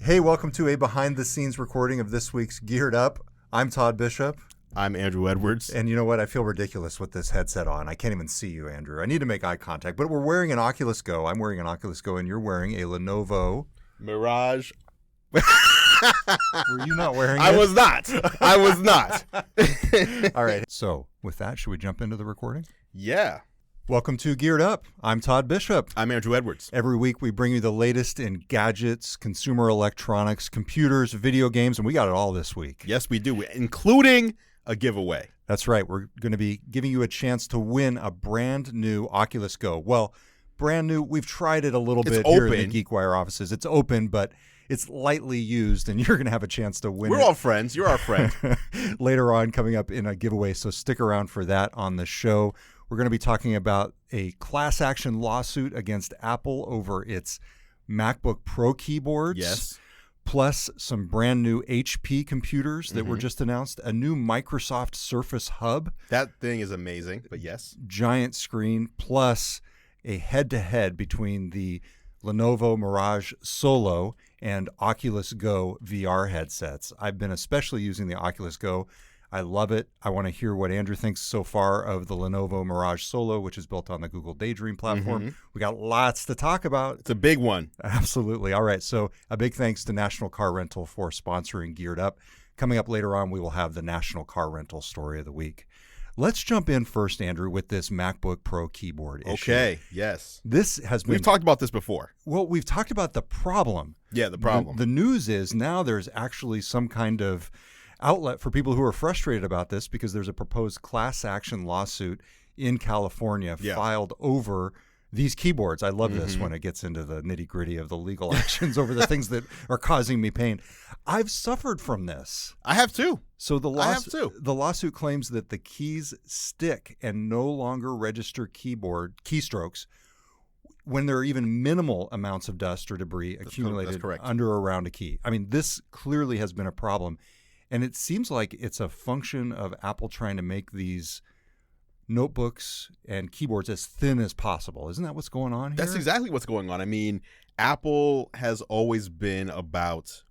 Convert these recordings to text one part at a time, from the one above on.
Hey, welcome to a behind-the-scenes recording of this week's Geared Up. I'm Todd Bishop. I'm Andrew Edwards. And you know what? I feel ridiculous with this headset on. I can't even see you, Andrew. I need to make eye contact. But we're wearing an Oculus Go. I'm wearing an Oculus Go, and you're wearing a Lenovo Mirage. Were you not wearing it? I was not. All right. So with that, should we jump into the recording? Yeah. Welcome to Geared Up. I'm Todd Bishop. I'm Andrew Edwards. Every week we bring you the latest in gadgets, consumer electronics, computers, video games, and we got it all this week. Yes, we do, including a giveaway. That's right. We're going to be giving you a chance to win a brand new Oculus Go. Well, brand new. We've tried it a little bit here in the GeekWire offices. It's open, but it's lightly used, and you're going to have a chance to win. We're all friends. You're our friend. Later on, coming up in a giveaway, so stick around for that on the show. We're going to be talking about a class action lawsuit against Apple over its MacBook Pro keyboards. Yes. Plus some brand new HP computers that were just announced, a new Microsoft Surface Hub. That thing is amazing, but yes. Giant screen, plus a head-to-head between the Lenovo Mirage Solo and Oculus Go VR headsets. I've been especially using the Oculus Go. I love it. I want to hear what Andrew thinks so far of the Lenovo Mirage Solo, which is built on the Google Daydream platform. We got lots to talk about. It's a big one. Absolutely. All right. So a big thanks to National Car Rental for sponsoring Geared Up. Coming up later on, we will have the National Car Rental story of the week. Let's jump in first, Andrew, with this MacBook Pro keyboard issue. Okay. Yes. This has been... We've talked about this before. Well, we've talked about the problem. Yeah, the problem. The news is now there's actually some kind of outlet for people who are frustrated about this because there's a proposed class action lawsuit in California filed over these keyboards. I love this when it gets into the nitty-gritty of the legal actions over the things that are causing me pain. I've suffered from this. I have too. So the lawsuit claims that the keys stick and no longer register keyboard keystrokes when there are even minimal amounts of dust or debris accumulated under or around a key. I mean, this clearly has been a problem. And it seems like it's a function of Apple trying to make these notebooks and keyboards as thin as possible. Isn't that what's going on here? That's exactly what's going on. I mean, Apple has always been about,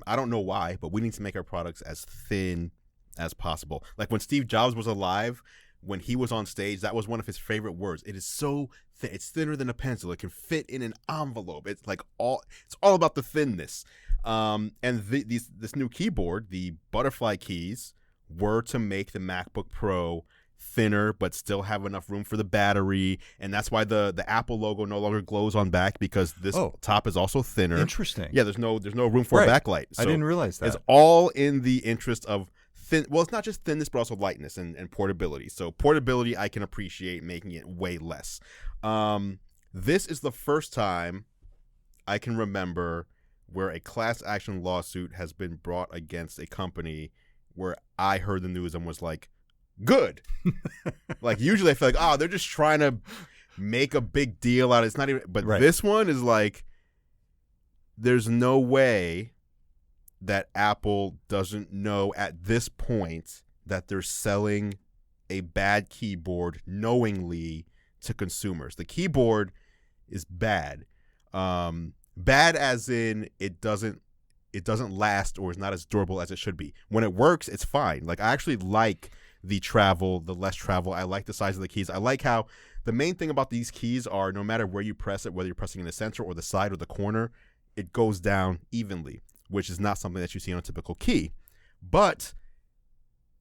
I don't know why, but we need to make our products as thin as possible. Like when Steve Jobs was alive, when he was on stage, that was one of his favorite words. It is so thin. It's thinner than a pencil. It can fit in an envelope. It's all about the thinness. And this new keyboard, the butterfly keys, were to make the MacBook Pro thinner but still have enough room for the battery, and that's why the Apple logo no longer glows on back, because this top is also thinner. Interesting. Yeah, there's no room for a backlight. So I didn't realize that. It's all in the interest of thin. Well, it's not just thinness, but also lightness and portability. So portability, I can appreciate making it way less. This is the first time I can remember where a class action lawsuit has been brought against a company where I heard the news and was like, good. Like usually I feel like, they're just trying to make a big deal out of it. It's not even, but this one is like, there's no way that Apple doesn't know at this point that they're selling a bad keyboard knowingly to consumers. The keyboard is bad. Bad as in it doesn't last or is not as durable as it should be. When it works, it's fine. Like I actually like the less travel. I like the size of the keys. I like how the main thing about these keys are no matter where you press it, whether you're pressing in the center or the side or the corner, it goes down evenly, which is not something that you see on a typical key. But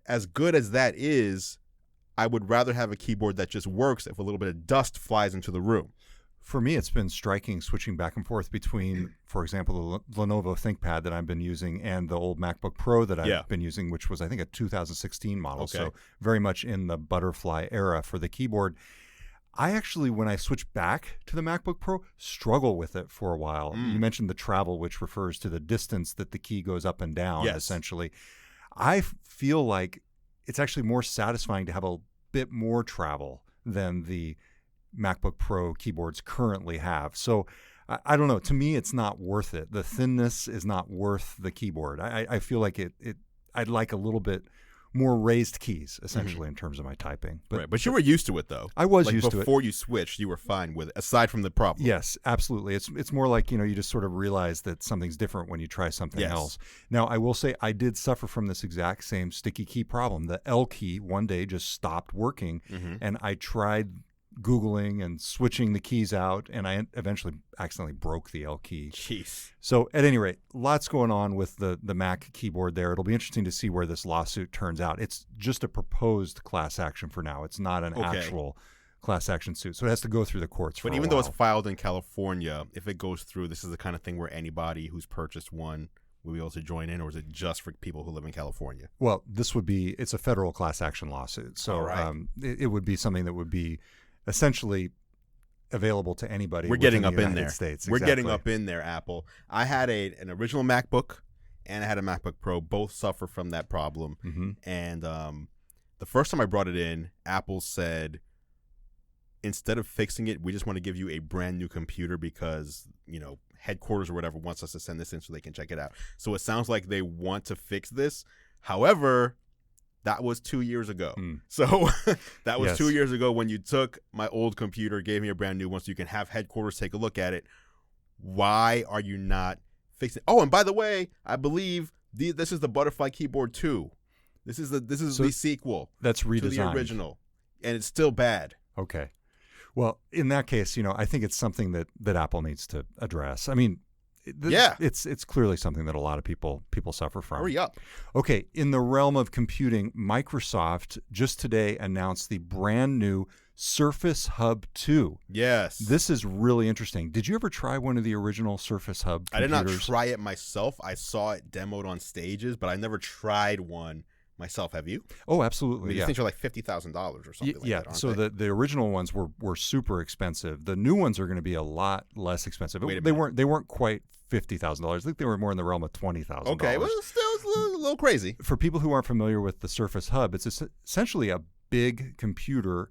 as good as that is, I would rather have a keyboard that just works if a little bit of dust flies into the room. For me, it's been striking switching back and forth between, for example, the Lenovo ThinkPad that I've been using and the old MacBook Pro that I've been using, which was, I think, a 2016 model. So very much in the butterfly era for the keyboard. I actually, when I switch back to the MacBook Pro, struggle with it for a while. You mentioned the travel, which refers to the distance that the key goes up and down, essentially. I feel like it's actually more satisfying to have a bit more travel than the MacBook Pro keyboards currently have. So I don't know. To me, it's not worth it. The thinness is not worth the keyboard. I feel like I'd like a little bit more raised keys, essentially, in terms of my typing. But you were used to it, though. I was used to it. Before you switched, you were fine with it, aside from the problem. Yes, absolutely. It's more like, you just sort of realize that something's different when you try something else. Now, I will say I did suffer from this exact same sticky key problem. The L key one day just stopped working, and I tried Googling and switching the keys out, and I eventually accidentally broke the L key. Jeez. So at any rate, lots going on with the Mac keyboard there. It'll be interesting to see where this lawsuit turns out. It's just a proposed class action for now. It's not an actual class action suit. So it has to go through the courts for a while. But even though it's filed in California, if it goes through, this is the kind of thing where anybody who's purchased one will be able to join in, or is it just for people who live in California? Well, it's a federal class action lawsuit. So it would be something that would be essentially available to anybody. We're getting up in there. States. We're getting up in there, Apple. I had an original MacBook, and I had a MacBook Pro. Both suffer from that problem. And the first time I brought it in, Apple said, instead of fixing it, we just want to give you a brand new computer because, headquarters or whatever wants us to send this in so they can check it out. So it sounds like they want to fix this. However, that was 2 years ago. So that was 2 years ago when you took my old computer, gave me a brand new one so you can have headquarters take a look at it. Why are you not fixing it? Oh, and by the way, I believe this is the Butterfly Keyboard 2. This is the sequel. That's redesigned. To the original. And it's still bad. Okay. Well, in that case, I think it's something that Apple needs to address. I mean, it's clearly something that a lot of people suffer from. Hurry up. Okay, in the realm of computing, Microsoft just today announced the brand new Surface Hub 2. Yes. This is really interesting. Did you ever try one of the original Surface Hub computers? I did not try it myself. I saw it demoed on stages, but I never tried one myself. Have you? Oh, absolutely. These things are like $50,000 or something like that, aren't so they? the original ones were super expensive. The new ones are going to be a lot less expensive. They weren't quite $50,000. I think they were more in the realm of $20,000. Okay, well, still a little crazy. For people who aren't familiar with the Surface Hub, it's essentially a big computer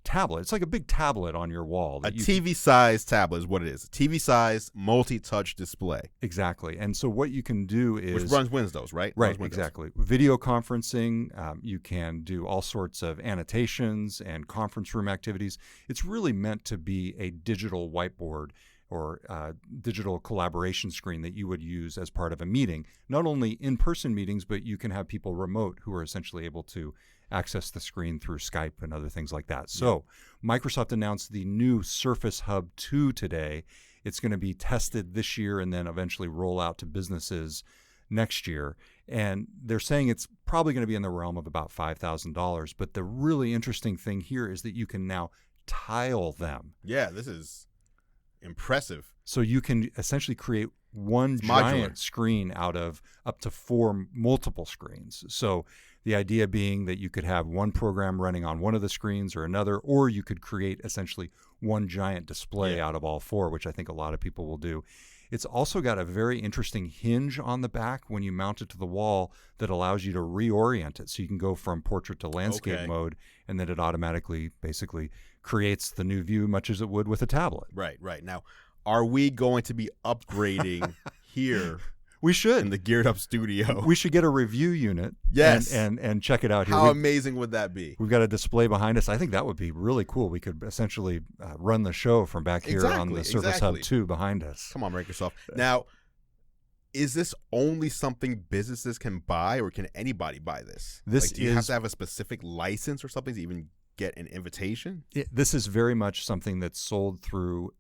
tablet. It's like a big tablet on your wall. A TV-sized tablet is what it is. A TV-sized multi-touch display. Exactly. And so what you can do is... Which runs Windows, right? Right, exactly. Video conferencing. You can do all sorts of annotations and conference room activities. It's really meant to be a digital whiteboard or digital collaboration screen that you would use as part of a meeting. Not only in-person meetings, but you can have people remote who are essentially able to access the screen through Skype and other things like that. So Microsoft announced the new Surface Hub 2 today. It's going to be tested this year and then eventually roll out to businesses next year. And they're saying it's probably going to be in the realm of about $5,000. But the really interesting thing here is that you can now tile them. Yeah, this is impressive. So you can essentially create one giant screen out of up to 4 multiple screens. So the idea being that you could have one program running on one of the screens or another, or you could create essentially one giant display out of all 4, which I think a lot of people will do. It's also got a very interesting hinge on the back when you mount it to the wall that allows you to reorient it. So you can go from portrait to landscape mode, and then it automatically basically creates the new view much as it would with a tablet. Right. Now, are we going to be upgrading here? We should. In the Geared Up studio. We should get a review unit. Yes. And check it out here. How amazing would that be? We've got a display behind us. I think that would be really cool. We could essentially run the show from back here on the Surface Hub 2 behind us. Come on, Microsoft. Now, is this only something businesses can buy, or can anybody buy this? Do you have to have a specific license or something to even get an invitation? This is very much something that's sold through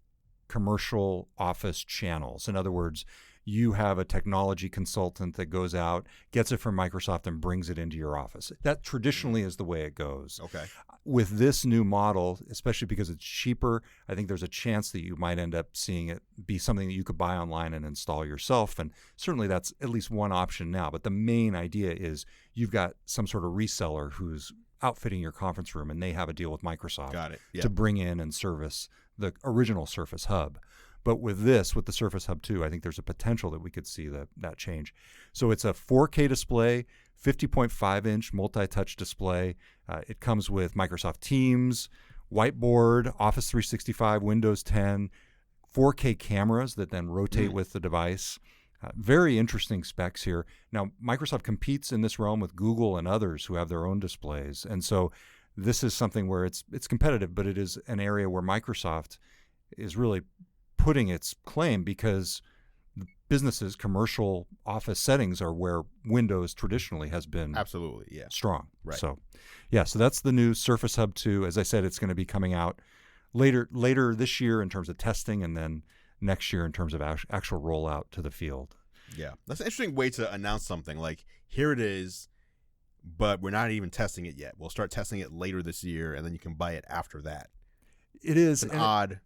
commercial office channels. In other words, you have a technology consultant that goes out, gets it from Microsoft, and brings it into your office. That traditionally is the way it goes. Okay. With this new model, especially because it's cheaper, I think there's a chance that you might end up seeing it be something that you could buy online and install yourself. And certainly that's at least one option now. But the main idea is you've got some sort of reseller who's outfitting your conference room, and they have a deal with Microsoft to bring in and service the original Surface Hub. But with the Surface Hub 2, I think there's a potential that we could see that change. So it's a 4K display, 50.5-inch multi-touch display. It comes with Microsoft Teams, Whiteboard, Office 365, Windows 10, 4K cameras that then rotate with the device. Very interesting specs here. Now, Microsoft competes in this realm with Google and others who have their own displays. And so this is something where it's competitive, but it is an area where Microsoft is really putting its claim because businesses, commercial office settings are where Windows traditionally has been absolutely strong. Right. So, so that's the new Surface Hub 2. As I said, it's going to be coming out later this year in terms of testing, and then next year in terms of actual rollout to the field. Yeah, that's an interesting way to announce something. Like, here it is, but we're not even testing it yet. We'll start testing it later this year, and then you can buy it after that. It is an odd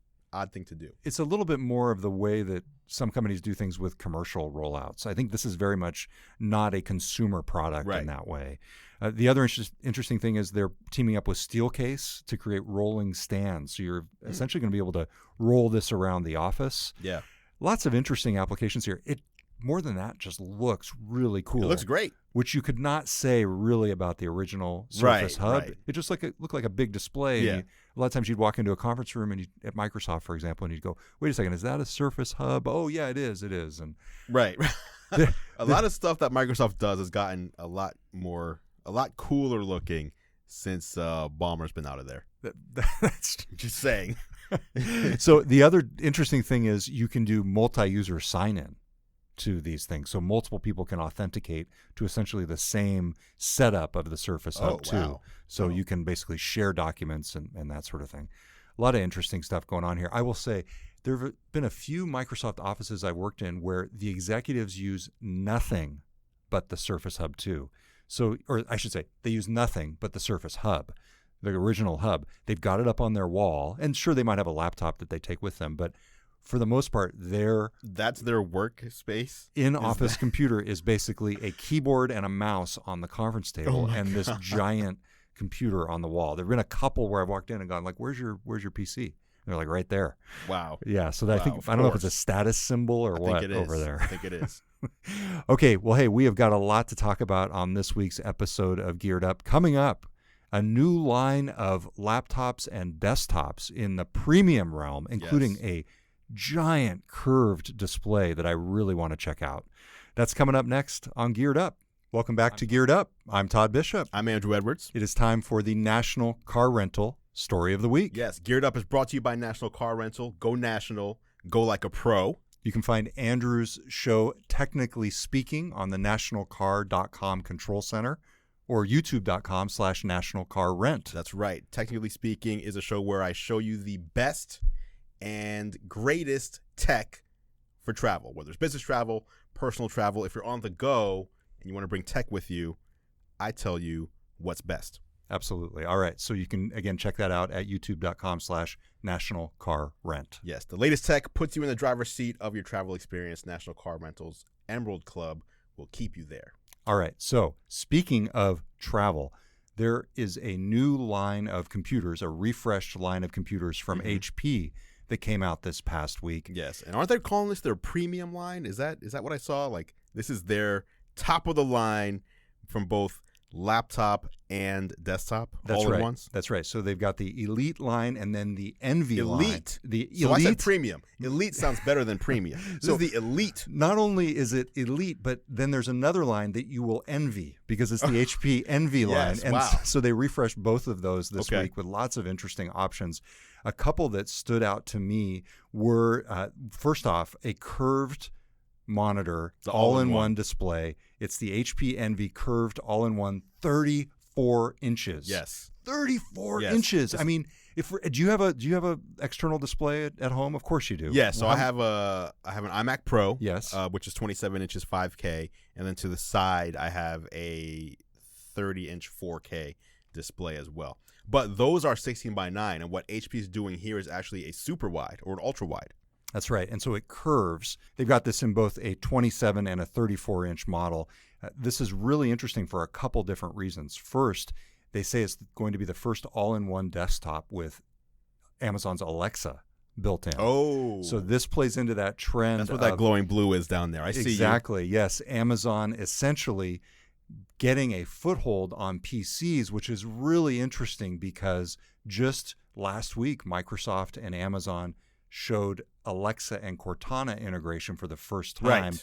thing to do. It's a little bit more of the way that some companies do things with commercial rollouts. I think this is very much not a consumer product in that way. The other interesting thing is they're teaming up with Steelcase to create rolling stands. So you're essentially going to be able to roll this around the office. Yeah. Lots of interesting applications here. It more than that just looks really cool. It looks great. Which you could not say really about the original Surface Hub. Right. It just looked like a big display. Yeah. A lot of times you'd walk into a conference room and at Microsoft, for example, and you'd go, wait a second, is that a Surface Hub? Oh, yeah, it is. It is. And right. A lot of stuff that Microsoft does has gotten a lot cooler looking since Ballmer's been out of there. That's just saying. So the other interesting thing is you can do multi-user sign-in to these things. So multiple people can authenticate to essentially the same setup of the Surface Hub 2. Wow. So you can basically share documents and that sort of thing. A lot of interesting stuff going on here. I will say there have been a few Microsoft offices I worked in where the executives use nothing but the Surface Hub 2. So, or I should say, they use nothing but the Surface Hub, the original hub. They've got it up on their wall, and sure, they might have a laptop that they take with them, but for the most part, that's their workspace. In-office computer is basically a keyboard and a mouse on the conference table, and this giant computer on the wall. There've been a couple where I've walked in and gone like, "Where's your PC?" And they're like, "Right there." Wow. Yeah. So I don't know if it's a status symbol or what over there. I think it is. Okay. Well, hey, we have got a lot to talk about on this week's episode of Geared Up. Coming up, a new line of laptops and desktops in the premium realm, including a giant curved display that I really want to check out. That's coming up next on Geared Up. Welcome back to Geared Up. I'm Todd Bishop. I'm Andrew Edwards. It is time for the National Car Rental Story of the Week. Yes, Geared Up is brought to you by National Car Rental. Go national. Go like a pro. You can find Andrew's show, Technically Speaking, on the nationalcar.com control center or youtube.com/nationalcarrent. That's right. Technically Speaking is a show where I show you the best and greatest tech for travel, whether it's business travel, personal travel. If you're on the go and you want to bring tech with you, I tell you what's best. Absolutely. All right. So you can, again, check that out at youtube.com/nationalcarrent. Yes. The latest tech puts you in the driver's seat of your travel experience. National Car Rental's Emerald Club will keep you there. All right. So speaking of travel, there is a new line of computers, a refreshed line of computers from HP that came out this past week. Yes. And aren't they calling this their premium line? Is that what I saw? Like, this is their top of the line from both laptop and desktop all at once? That's right. So they've got the Elite line and then the Envy line. Elite. So I said premium. Elite sounds better than premium. This is the Elite. Not only is it Elite, but then there's another line that you will envy because it's the HP Envy line. Yes, and so they refreshed both of those this week with lots of interesting options. A couple that stood out to me were, first off, a curved monitor, the all-in-one display. It's the HP Envy curved all-in-one, 34 inches. Yes, 34 inches. I mean, do you have a external display at home? Of course you do. Yeah. So I have an iMac Pro. Yes, which is 27 inches, 5K, and then to the side I have a 30-inch 4K display as well. But those are 16:9, and what HP is doing here is actually a super wide or an ultra wide. That's right. And so it curves. They've got this in both a 27 and a 34-inch model. This is really interesting for a couple different reasons. First, they say it's going to be the first all-in-one desktop with Amazon's Alexa built in. Oh. So this plays into that trend. That's what that glowing blue is down there. I see you. Exactly. Yes. Amazon essentially getting a foothold on PCs, which is really interesting because just last week, Microsoft and Amazon showed Alexa and Cortana integration for the first time,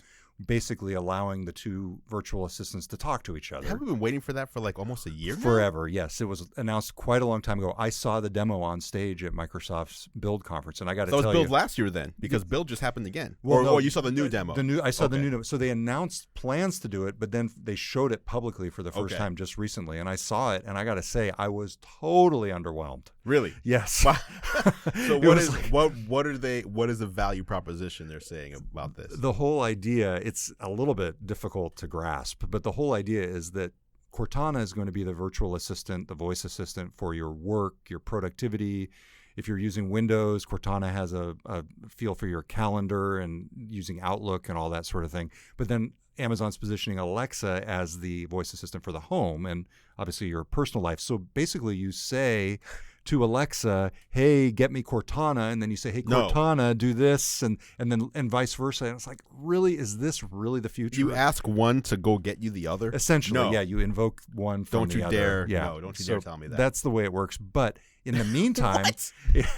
basically allowing the two virtual assistants to talk to each other. Have we been waiting for that for like almost a year now? Forever, yes. It was announced quite a long time ago. I saw the demo on stage at Microsoft's Build conference, and I got to tell you. That was Build last year then, because Build just happened again. Well, or you saw the new demo. I saw the new demo. So they announced plans to do it, but then they showed it publicly for the first time just recently, and I saw it, and I got to say, I was totally underwhelmed. Really? Yes. Wow. So what is the value proposition they're saying about this? The whole idea, it's a little bit difficult to grasp, but the whole idea is that Cortana is going to be the virtual assistant, the voice assistant for your work, your productivity. If you're using Windows, Cortana has a feel for your calendar and using Outlook and all that sort of thing. But then Amazon's positioning Alexa as the voice assistant for the home and obviously your personal life. So basically you say to Alexa, hey, get me Cortana, and then you say, hey, Cortana, do this, and vice versa. And it's like, really, is this really the future? You ask one to go get you the other? Essentially, yeah, you invoke one from the other. Don't you dare tell me that. That's the way it works. But in the meantime,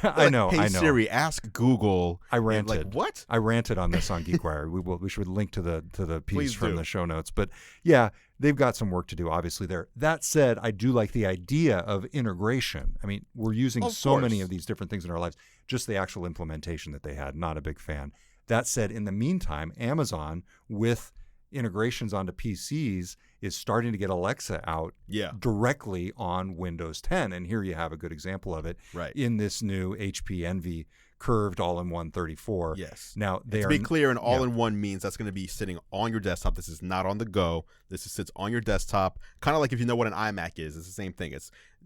I know. Siri, ask Google. I ranted. Like, what? I ranted on this on GeekWire. We should link to the piece from the show notes. But yeah, they've got some work to do, obviously, there. That said, I do like the idea of integration. I mean, we're using many of these different things in our lives. Just the actual implementation that they had, not a big fan. That said, in the meantime, Amazon, with integrations onto PCs, is starting to get Alexa out directly on Windows 10. And here you have a good example of it in this new HP Envy curved all-in-one 34. Yes. Now, to be clear, an all-in-one means that's going to be sitting on your desktop. This is not on the go. This sits on your desktop. Kind of like if you know what an iMac is. It's the same thing.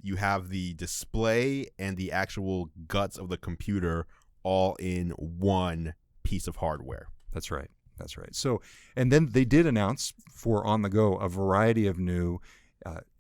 You have the display and the actual guts of the computer all in one piece of hardware. That's right. That's right. So, and then they did announce for on the go a variety of new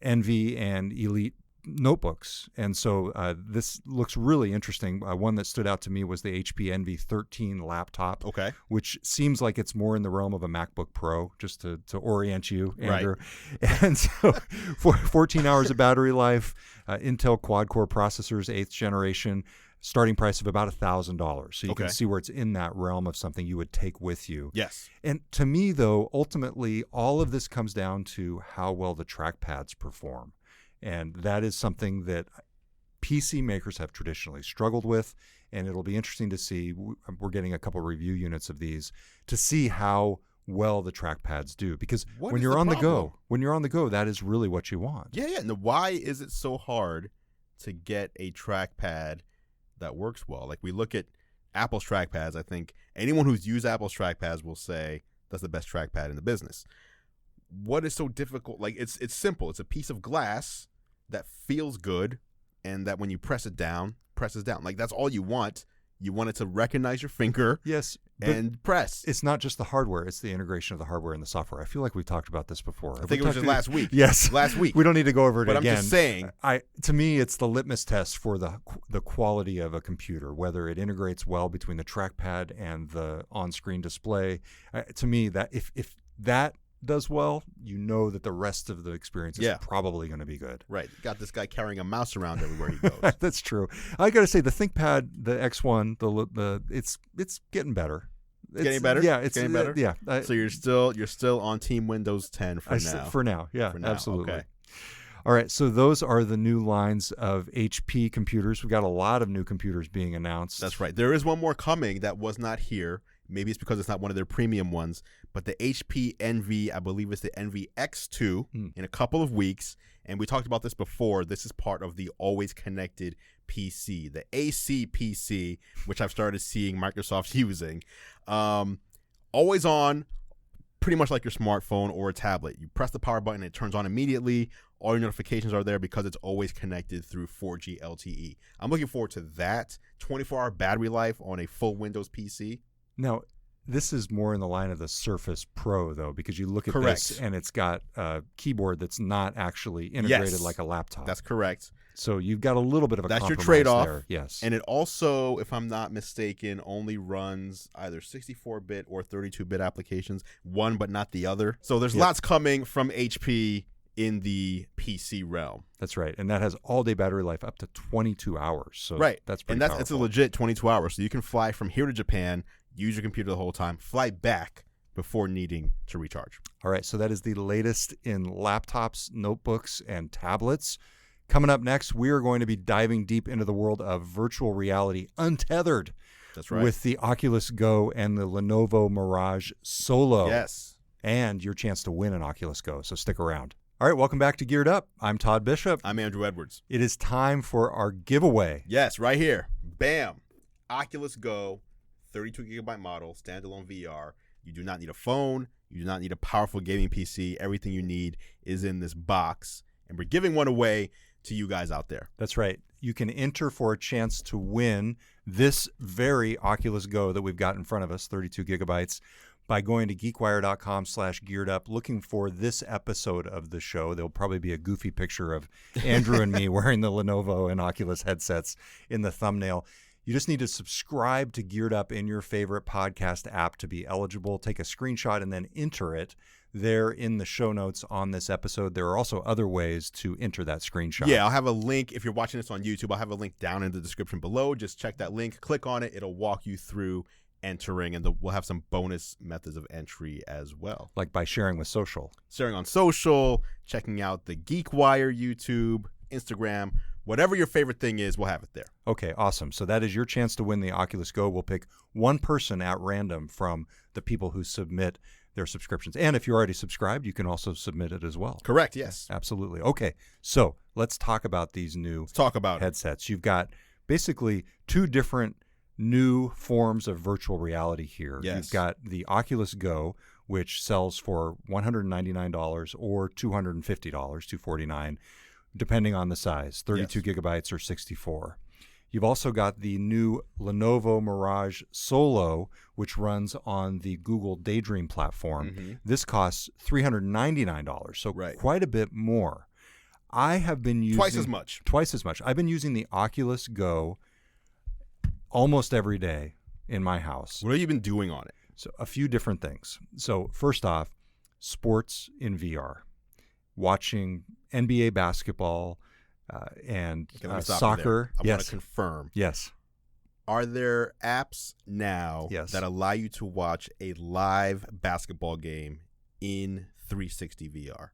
Envy and Elite notebooks. And so this looks really interesting. One that stood out to me was the HP Envy 13 laptop, which seems like it's more in the realm of a MacBook Pro, just to orient you, Andrew. Right. And so 14 hours of battery life, Intel quad-core processors, 8th generation, starting price of about $1,000. So you can see where it's in that realm of something you would take with you. Yes. And to me, though, ultimately, all of this comes down to how well the trackpads perform. And that is something that PC makers have traditionally struggled with. And it'll be interesting to see. We're getting a couple review units of these to see how well the trackpads do. Because when you're on the go, that is really what you want. Yeah. Now, why is it so hard to get a trackpad that works well? Like, we look at Apple's trackpads. I think anyone who's used Apple's trackpads will say that's the best trackpad in the business. What is so difficult? Like, it's simple. It's a piece of glass that feels good, and that when you press it down, presses down. Like, that's all you want. You want it to recognize your finger. Yes. And press. It's not just the hardware; it's the integration of the hardware and the software. I feel like we've talked about this before. I think it was just last week. Yes, last week. We don't need to go over it again. But I'm just saying. To me, it's the litmus test for the quality of a computer, whether it integrates well between the trackpad and the on-screen display. To me, that if that does well, you know that the rest of the experience is probably going to be good. Right. Got this guy carrying a mouse around everywhere he goes. That's true. I got to say, the ThinkPad, the X1, it's getting better. Getting better? Yeah, it's getting better. Yeah. So you're still on Team Windows 10 for now. For now, yeah, absolutely. Okay. All right, so those are the new lines of HP computers. We've got a lot of new computers being announced. That's right. There is one more coming that was not here. Maybe it's because it's not one of their premium ones, but the HP Envy, I believe it's the Envy X2 in a couple of weeks. And we talked about this before. This is part of the always connected PC, the AC PC, which I've started seeing Microsoft using. Always on, pretty much like your smartphone or a tablet. You press the power button, it turns on immediately. All your notifications are there because it's always connected through 4G LTE. I'm looking forward to that. 24-hour battery life on a full Windows PC. Now, this is more in the line of the Surface Pro, though, because you look at this and it's got a keyboard that's not actually integrated like a laptop. That's correct. So you've got a little bit of a compromise your trade-off there. Yes. And it also, if I'm not mistaken, only runs either 64-bit or 32-bit applications, one but not the other. So there's lots coming from HP in the PC realm. That's right. And that has all-day battery life up to 22 hours. So that's pretty powerful. It's a legit 22 hours. So you can fly from here to Japan, use your computer the whole time, fly back before needing to recharge. All right, so that is the latest in laptops, notebooks, and tablets. Coming up next, we are going to be diving deep into the world of virtual reality untethered. That's right. With the Oculus Go and the Lenovo Mirage Solo. Yes. And your chance to win an Oculus Go, so stick around. All right, welcome back to Geared Up. I'm Todd Bishop. I'm Andrew Edwards. It is time for our giveaway. Yes, right here. Bam. Oculus Go, 32GB model, standalone VR. You do not need a phone. You do not need a powerful gaming PC. Everything you need is in this box. And we're giving one away to you guys out there. That's right. You can enter for a chance to win this very Oculus Go that we've got in front of us, 32 gigabytes, by going to geekwire.com/gearedup, looking for this episode of the show. There'll probably be a goofy picture of Andrew and me wearing the Lenovo and Oculus headsets in the thumbnail. You just need to subscribe to Geared Up in your favorite podcast app to be eligible. Take a screenshot and then enter it there in the show notes on this episode. There are also other ways to enter that screenshot. Yeah, I'll have a link. If you're watching this on YouTube, I'll have a link down in the description below. Just check that link, click on it. It'll walk you through entering, and we'll have some bonus methods of entry as well. Like by sharing with social. Sharing on social, checking out the GeekWire YouTube, Instagram, whatever your favorite thing is, we'll have it there. Okay, awesome. So that is your chance to win the Oculus Go. We'll pick one person at random from the people who submit their subscriptions. And if you're already subscribed, you can also submit it as well. Correct, yes. Absolutely. Okay, so let's talk about these new headsets. You've got basically two different new forms of virtual reality here. Yes. You've got the Oculus Go, which sells for $199 or $250, $249, depending on the size, 32 gigabytes or 64. You've also got the new Lenovo Mirage Solo, which runs on the Google Daydream platform. Mm-hmm. This costs $399, so quite a bit more. I have been using... Twice as much. I've been using the Oculus Go almost every day in my house. What have you been doing on it? So a few different things. So first off, sports in VR. Watching NBA basketball and soccer. I want to confirm. Yes. Are there apps now Yes. that allow you to watch a live basketball game in 360 VR?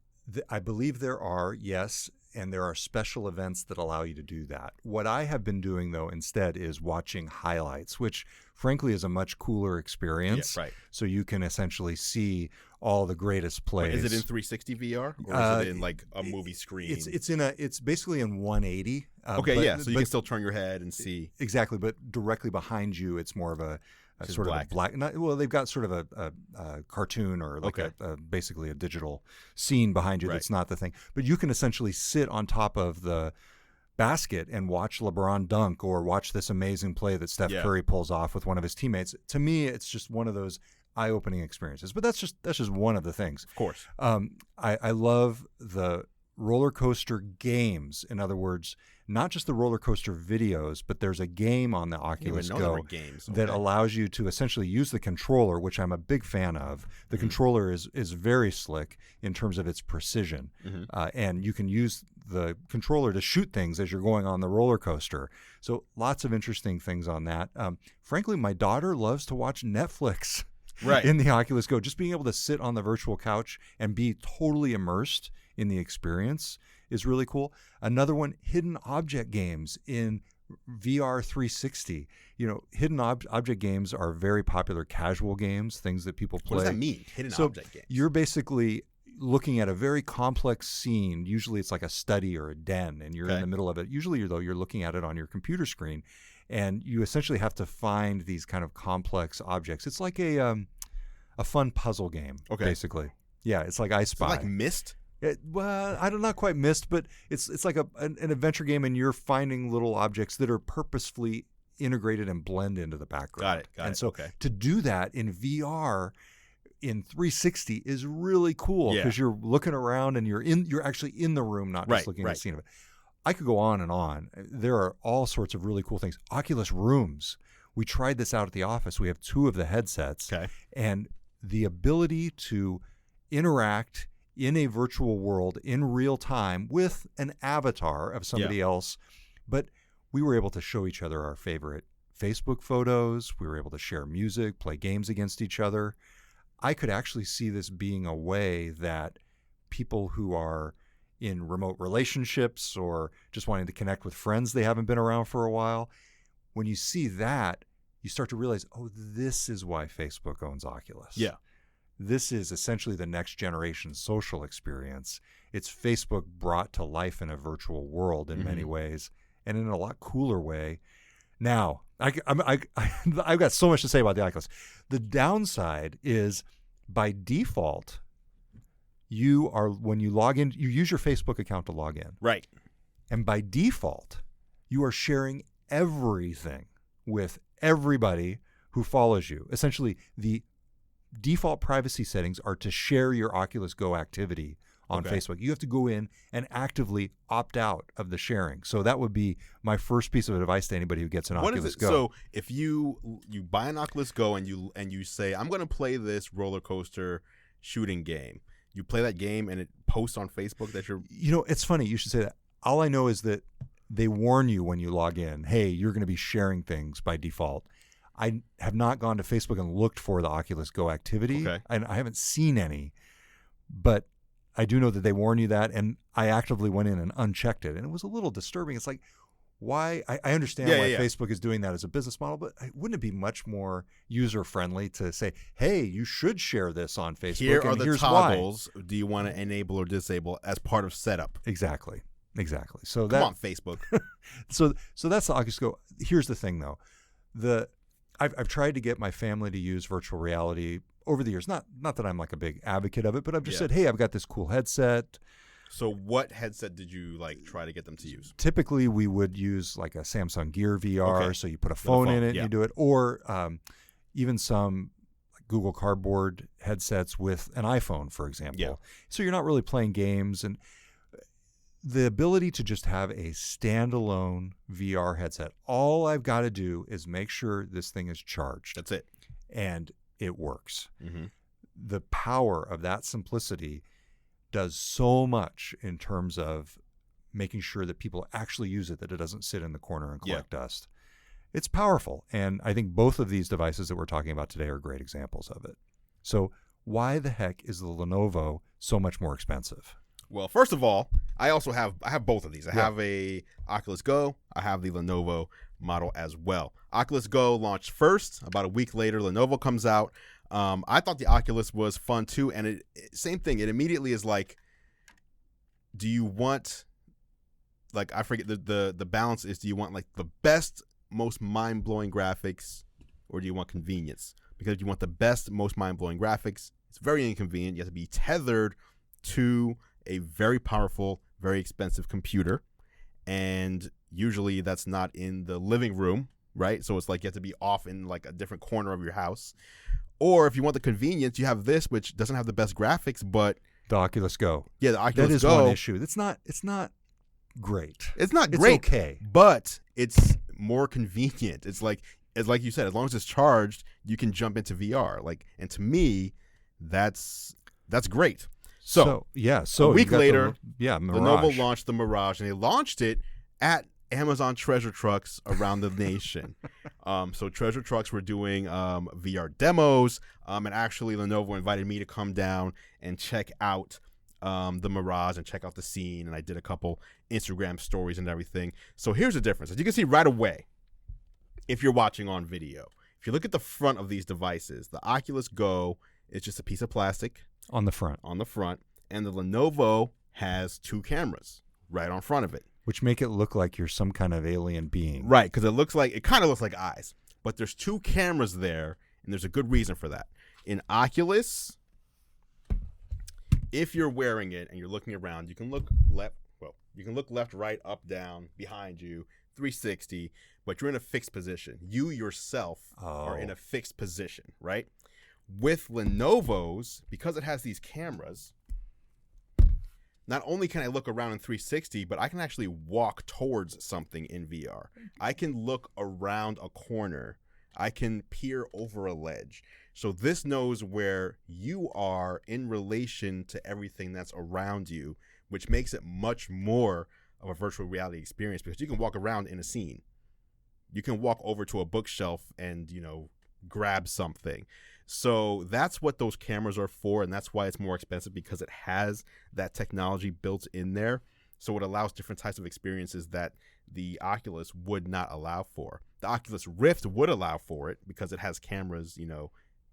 I believe there are, yes, and there are special events that allow you to do that. What I have been doing, though, instead is watching highlights, which, frankly, is a much cooler experience. Yeah, right. So you can essentially see all the greatest plays. Is it in 360 VR, or is it in like a movie screen? It's basically in 180. Okay, yeah, so you can still turn your head and see. Exactly, but directly behind you, it's more of a sort of a black. Well, they've got sort of a cartoon or like basically a digital scene behind you. Right. That's not the thing. But you can essentially sit on top of the basket and watch LeBron dunk or watch this amazing play that Steph Curry pulls off with one of his teammates. To me, it's just one of those eye-opening experiences. But that's just one of the things. Of course. I love the roller coaster games. In other words, not just the roller coaster videos, but there's a game on the Oculus Go that allows you to essentially use the controller, which I'm a big fan of. The controller is very slick in terms of its precision, and you can use the controller to shoot things as you're going on the roller coaster. So lots of interesting things on that. Frankly, my daughter loves to watch Netflix in the Oculus Go. Just being able to sit on the virtual couch and be totally immersed in the experience is really cool. Another one, hidden object games in VR 360. You know, hidden object games are very popular casual games, things that people play. What does that mean, hidden object games? You're basically looking at a very complex scene. Usually it's like a study or a den, and you're in the middle of it. Usually, though, you're looking at it on your computer screen, and you essentially have to find these kind of complex objects. It's like a fun puzzle game, basically. Yeah, it's like I Spy. Is it like Myst? Well, I don't, not quite Myst, but it's like an adventure game, and you're finding little objects that are purposefully integrated and blend into the background. Got it. And so to do that in VR in 360 is really cool because you're looking around and you're actually in the room, not just looking at the scene of it. I could go on and on. There are all sorts of really cool things. Oculus Rooms. We tried this out at the office. We have 2 of the headsets, and the ability to interact in a virtual world in real time with an avatar of somebody else. But we were able to show each other our favorite Facebook photos. We were able to share music, play games against each other. I could actually see this being a way that people who are in remote relationships or just wanting to connect with friends they haven't been around for a while, when you see that, you start to realize, oh, this is why Facebook owns Oculus. Yeah. This is essentially the next generation social experience. It's Facebook brought to life in a virtual world in many ways, and in a lot cooler way. Now, I've got so much to say about the Oculus. The downside is, by default, when you log in, you use your Facebook account to log in. Right. And by default, you are sharing everything with everybody who follows you. Essentially, the default privacy settings are to share your Oculus Go activity on Facebook. You have to go in and actively opt out of the sharing. So that would be my first piece of advice to anybody who gets an Oculus Go. So if you buy an Oculus Go and you say, I'm going to play this roller coaster shooting game, you play that game and it posts on Facebook that you're... You know, it's funny you should say that. All I know is that they warn you when you log in, hey, you're going to be sharing things by default. I have not gone to Facebook and looked for the Oculus Go activity. And I haven't seen any, but I do know that they warn you that, and I actively went in and unchecked it, and it was a little disturbing. It's like, why? I understand why Facebook is doing that as a business model, but wouldn't it be much more user-friendly to say, hey, you should share this on Facebook, Here are and the here's toggles. why. Do you want to enable or disable as part of setup? Exactly. So Come on, Facebook. so that's the Oculus Go. Here's the thing, though. I've tried to get my family to use virtual reality over the years. Not that I'm like a big advocate of it, but I've just said, hey, I've got this cool headset. So what headset did you try to get them to use? Typically, we would use like a Samsung Gear VR. So you put a phone in it and you do it. Or even some Google Cardboard headsets with an iPhone, for example. So you're not really playing games. And the ability to just have a standalone VR headset, all I've got to do is make sure this thing is charged. That's it. And it works. The power of that simplicity does so much in terms of making sure that people actually use it, that it doesn't sit in the corner and collect dust. It's powerful. And I think both of these devices that we're talking about today are great examples of it. So why the heck is the Lenovo so much more expensive? Well, first of all, I have both of these. I have a Oculus Go. I have the Lenovo model as well. Oculus Go launched first. About a week later, Lenovo comes out. I thought the Oculus was fun too, and same thing. It immediately is like, do you want, like, I forget the balance is, do you want like the best, most mind-blowing graphics, or do you want convenience? Because if you want the best, most mind-blowing graphics, it's very inconvenient. You have to be tethered to a very powerful, very expensive computer, and usually that's not in the living room, right? So it's like you have to be off in like a different corner of your house. Or if you want the convenience, you have this, which doesn't have the best graphics, but the Oculus Go. Yeah, the Oculus Go. That is one issue. It's not great. It's not great. It's okay, but it's more convenient. It's like you said, as long as it's charged, you can jump into VR. And to me, that's great. So a week later, Mirage. Lenovo launched the Mirage, and they launched it at Amazon treasure trucks around the nation. So treasure trucks were doing VR demos, and actually Lenovo invited me to come down and check out the Mirage and check out the scene, and I did a couple Instagram stories and everything. So here's the difference. As you can see right away, if you're watching on video, if you look at the front of these devices, the Oculus Go is just a piece of plastic on the front, and the Lenovo has two cameras right on front of it, which make it look like you're some kind of alien being. Right, because it kind of looks like eyes. But there's two cameras there, and there's a good reason for that. In Oculus, if you're wearing it and you're looking around, you can look left. Well, you can look left, right, up, down, behind you, 360, but you're in a fixed position. You yourself are in a fixed position, right? With Lenovo's, because it has these cameras, not only can I look around in 360, but I can actually walk towards something in VR. I can look around a corner. I can peer over a ledge. So this knows where you are in relation to everything that's around you, which makes it much more of a virtual reality experience, because you can walk around in a scene. You can walk over to a bookshelf and, grab something. So that's what those cameras are for, and that's why it's more expensive, because it has that technology built in there. So it allows different types of experiences that the Oculus would not allow for. The Oculus Rift would allow for it because it has cameras,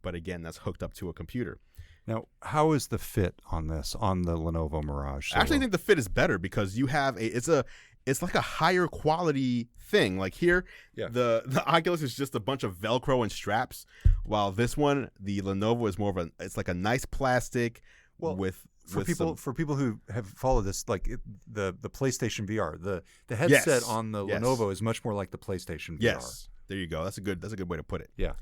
but again, that's hooked up to a computer. Now, how is the fit on this, on the Lenovo Mirage? I actually think the fit is better because you have it's like a higher quality thing. Like here, the Oculus is just a bunch of Velcro and straps, while this one, the Lenovo, is more of it's like a nice plastic for people who have followed this, like the PlayStation VR, the headset on the Lenovo is much more like the PlayStation VR. Yes, there you go. That's a good way to put it. Yeah,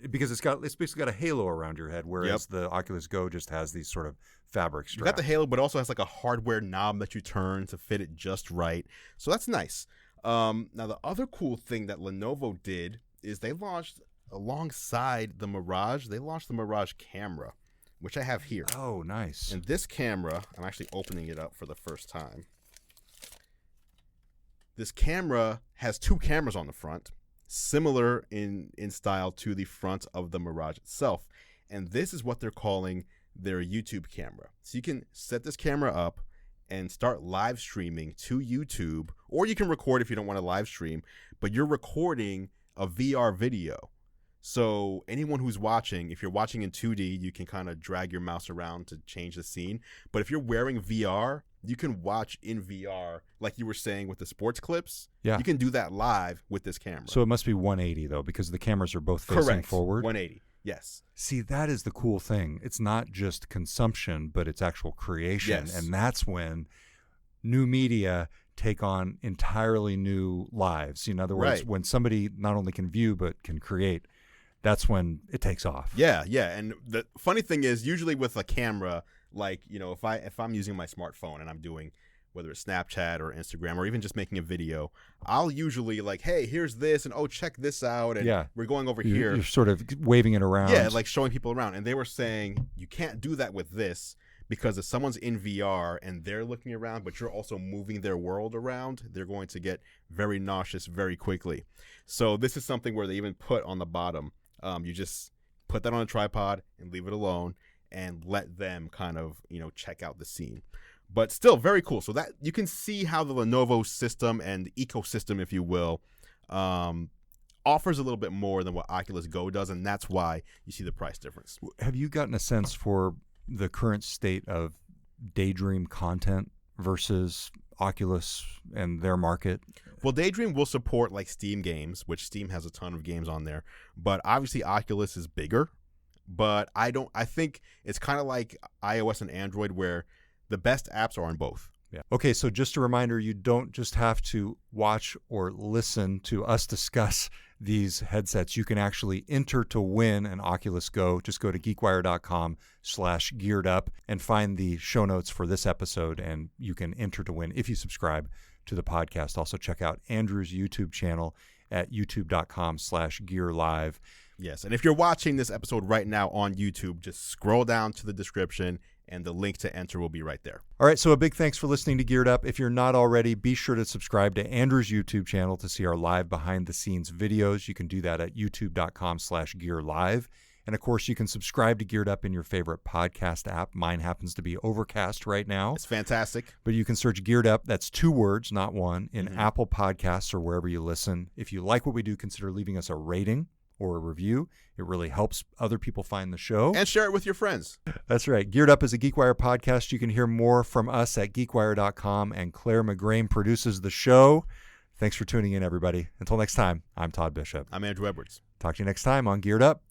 because it's basically got a halo around your head, whereas the Oculus Go just has these sort of fabric straps. You got the halo, but also has like a hardware knob that you turn to fit it just right. So that's nice. Now the other cool thing that Lenovo did is they launched alongside the Mirage. They launched the Mirage Camera, which I have here. Oh, nice. And this camera, I'm actually opening it up for the first time. This camera has two cameras on the front, similar in style to the front of the Mirage itself. And this is what they're calling their YouTube camera. So you can set this camera up and start live streaming to YouTube, or you can record if you don't want to live stream, but you're recording a VR video. So anyone who's watching, if you're watching in 2D, you can kind of drag your mouse around to change the scene. But if you're wearing VR, you can watch in VR, like you were saying with the sports clips. Yeah. You can do that live with this camera. So it must be 180, though, because the cameras are both facing forward. 180, yes. See, that is the cool thing. It's not just consumption, but it's actual creation. Yes. And that's when new media take on entirely new lives. In other words, when somebody not only can view, but can create, that's when it takes off. Yeah. And the funny thing is, usually with a camera, like, if I'm using my smartphone and I'm doing, whether it's Snapchat or Instagram or even just making a video, I'll usually like, hey, here's this, and check this out, and we're going over here. You're sort of waving it around. Yeah, like showing people around. And they were saying you can't do that with this, because if someone's in VR and they're looking around, but you're also moving their world around, they're going to get very nauseous very quickly. So this is something where they even put on the bottom, you just put that on a tripod and leave it alone and let them kind of, check out the scene. But still very cool. So that you can see how the Lenovo system and ecosystem, if you will, offers a little bit more than what Oculus Go does, and that's why you see the price difference. Have you gotten a sense for the current state of Daydream content versus Oculus and their market? Well, Daydream will support like Steam games, which Steam has a ton of games on there, but obviously Oculus is bigger. But I think it's kind of like iOS and Android, where the best apps are on both. Yeah. Okay, so just a reminder, you don't just have to watch or listen to us discuss these headsets. You can actually enter to win an Oculus Go. Just go to geekwire.com/geared up and find the show notes for this episode, and you can enter to win if you subscribe to the podcast. Also, check out Andrew's YouTube channel at youtube.com/gearlive. Yes, and if you're watching this episode right now on YouTube, just scroll down to the description, and the link to enter will be right there. All right, so a big thanks for listening to Geared Up. If you're not already, be sure to subscribe to Andrew's YouTube channel to see our live behind-the-scenes videos. You can do that at youtube.com/gearlive. And, of course, you can subscribe to Geared Up in your favorite podcast app. Mine happens to be Overcast right now. It's fantastic. But you can search Geared Up, that's 2 words, not 1, in Apple Podcasts or wherever you listen. If you like what we do, consider leaving us a rating or a review. It really helps other people find the show. And share it with your friends. That's right. Geared Up is a GeekWire podcast. You can hear more from us at geekwire.com, and Claire McGrane produces the show. Thanks for tuning in, everybody. Until next time, I'm Todd Bishop. I'm Andrew Edwards. Talk to you next time on Geared Up.